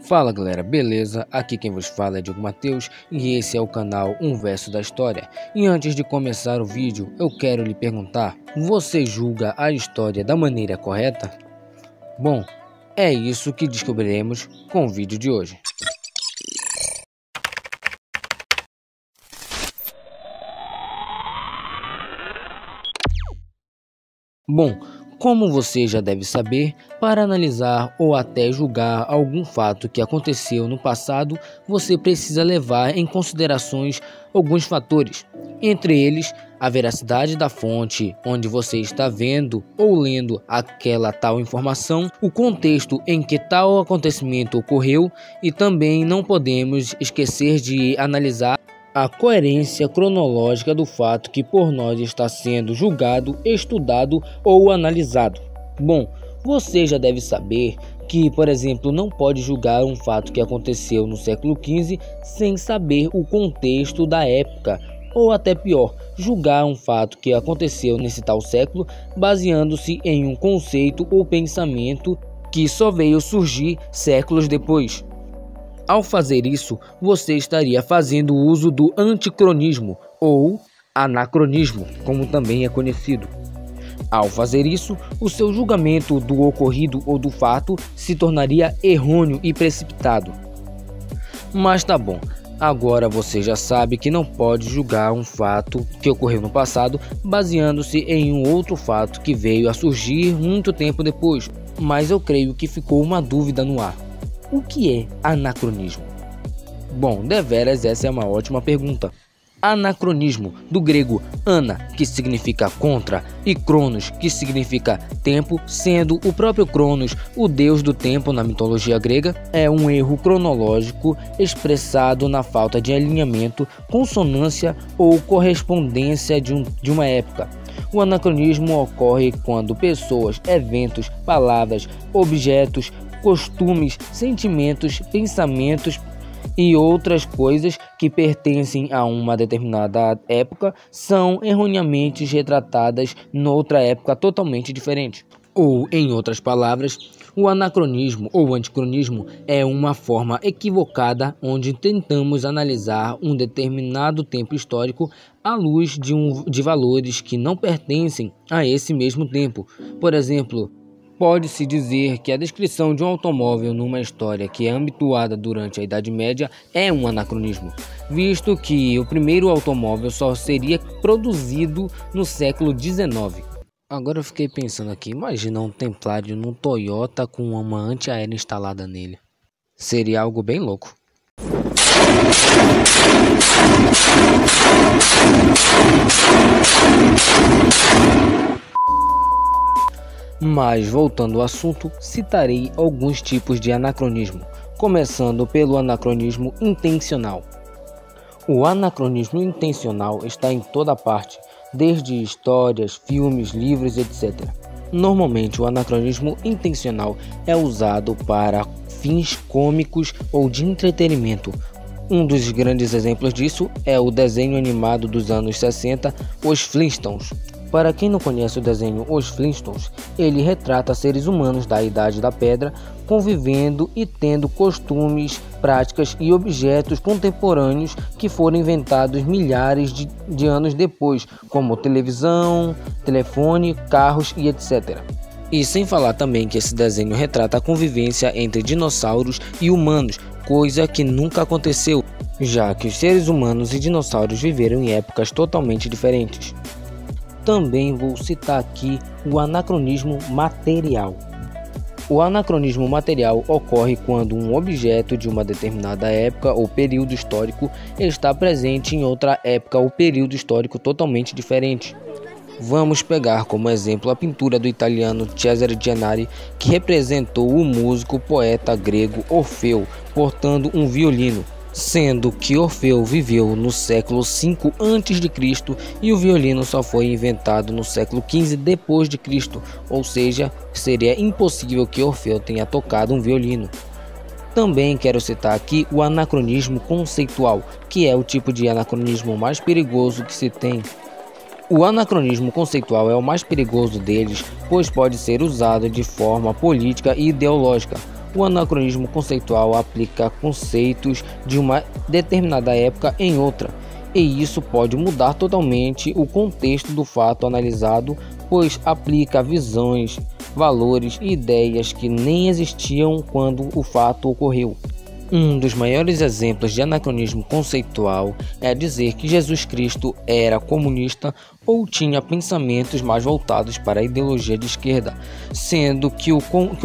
Fala galera, beleza? Aqui quem vos fala é Diogo Matheus e esse é o canal Um Verso da História. E antes de começar o vídeo, eu quero lhe perguntar: você julga a história da maneira correta? Bom, é isso que descobriremos com o vídeo de hoje. Bom, como você já deve saber, para analisar ou até julgar algum fato que aconteceu no passado, você precisa levar em considerações alguns fatores. Entre eles, a veracidade da fonte onde você está vendo ou lendo aquela tal informação, o contexto em que tal acontecimento ocorreu e também não podemos esquecer de analisar a coerência cronológica do fato que por nós está sendo julgado, estudado ou analisado. Bom, você já deve saber que, por exemplo, não pode julgar um fato que aconteceu no século XV sem saber o contexto da época, ou até pior, julgar um fato que aconteceu nesse tal século baseando-se em um conceito ou pensamento que só veio surgir séculos depois. Ao fazer isso, você estaria fazendo uso do anticronismo ou anacronismo, como também é conhecido. Ao fazer isso, o seu julgamento do ocorrido ou do fato se tornaria errôneo e precipitado. Mas tá bom, agora você já sabe que não pode julgar um fato que ocorreu no passado baseando-se em um outro fato que veio a surgir muito tempo depois. Mas eu creio que ficou uma dúvida no ar. O que é anacronismo? Bom, deveras essa é uma ótima pergunta. Anacronismo, do grego ana, que significa contra, e cronos, que significa tempo, sendo o próprio Cronos o deus do tempo na mitologia grega, é um erro cronológico expressado na falta de alinhamento, consonância ou correspondência de uma época. O anacronismo ocorre quando pessoas, eventos, palavras, objetos, costumes, sentimentos, pensamentos e outras coisas que pertencem a uma determinada época são erroneamente retratadas noutra época totalmente diferente. Ou, em outras palavras, o anacronismo ou anticronismo é uma forma equivocada onde tentamos analisar um determinado tempo histórico à luz de valores que não pertencem a esse mesmo tempo. Por exemplo, pode-se dizer que a descrição de um automóvel numa história que é habituada durante a Idade Média é um anacronismo, visto que o primeiro automóvel só seria produzido no século XIX. Agora eu fiquei pensando aqui, imagina um Templário num Toyota com uma antiaérea instalada nele. Seria algo bem louco. Mas, voltando ao assunto, citarei alguns tipos de anacronismo, começando pelo anacronismo intencional. O anacronismo intencional está em toda parte, desde histórias, filmes, livros, etc. Normalmente, o anacronismo intencional é usado para fins cômicos ou de entretenimento. Um dos grandes exemplos disso é o desenho animado dos anos 60, Os Flintstones. Para quem não conhece o desenho Os Flintstones, ele retrata seres humanos da Idade da Pedra convivendo e tendo costumes, práticas e objetos contemporâneos que foram inventados milhares de anos depois, como televisão, telefone, carros e etc. E sem falar também que esse desenho retrata a convivência entre dinossauros e humanos, coisa que nunca aconteceu, já que os seres humanos e dinossauros viveram em épocas totalmente diferentes. Também vou citar aqui o anacronismo material. O anacronismo material ocorre quando um objeto de uma determinada época ou período histórico está presente em outra época ou período histórico totalmente diferente. Vamos pegar como exemplo a pintura do italiano Cesare Giannari, que representou o músico poeta grego Orfeu portando um violino, sendo que Orfeu viveu no século V a.C. e o violino só foi inventado no século XV depois de Cristo, ou seja, seria impossível que Orfeu tenha tocado um violino. Também quero citar aqui o anacronismo conceitual, que é o tipo de anacronismo mais perigoso que se tem. O anacronismo conceitual é o mais perigoso deles, pois pode ser usado de forma política e ideológica. O anacronismo conceitual aplica conceitos de uma determinada época em outra, e isso pode mudar totalmente o contexto do fato analisado, pois aplica visões, valores e ideias que nem existiam quando o fato ocorreu. Um dos maiores exemplos de anacronismo conceitual é dizer que Jesus Cristo era comunista ou tinha pensamentos mais voltados para a ideologia de esquerda, sendo que o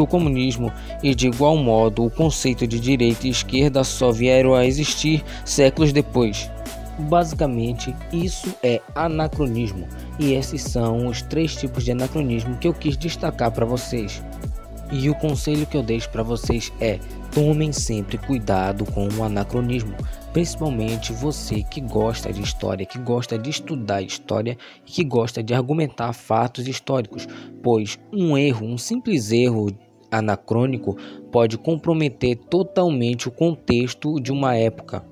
comunismo e de igual modo o conceito de direita e esquerda só vieram a existir séculos depois. Basicamente, isso é anacronismo, e esses são os 3 tipos de anacronismo que eu quis destacar para vocês. E o conselho que eu deixo para vocês é: tomem sempre cuidado com o anacronismo, principalmente você que gosta de história, que gosta de estudar história e que gosta de argumentar fatos históricos, pois um simples erro anacrônico pode comprometer totalmente o contexto de uma época.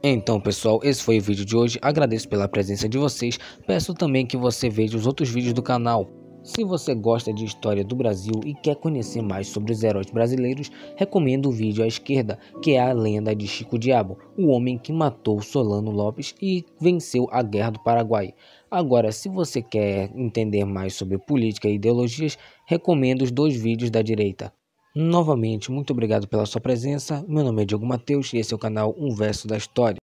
Então, pessoal, esse foi o vídeo de hoje. Agradeço pela presença de vocês. Peço também que você veja os outros vídeos do canal. Se você gosta de história do Brasil e quer conhecer mais sobre os heróis brasileiros, recomendo o vídeo à esquerda, que é a lenda de Chico Diabo, o homem que matou Solano Lopes e venceu a Guerra do Paraguai. Agora, se você quer entender mais sobre política e ideologias, recomendo os 2 vídeos da direita. Novamente, muito obrigado pela sua presença. Meu nome é Diogo Mateus e esse é o canal Um Verso da História.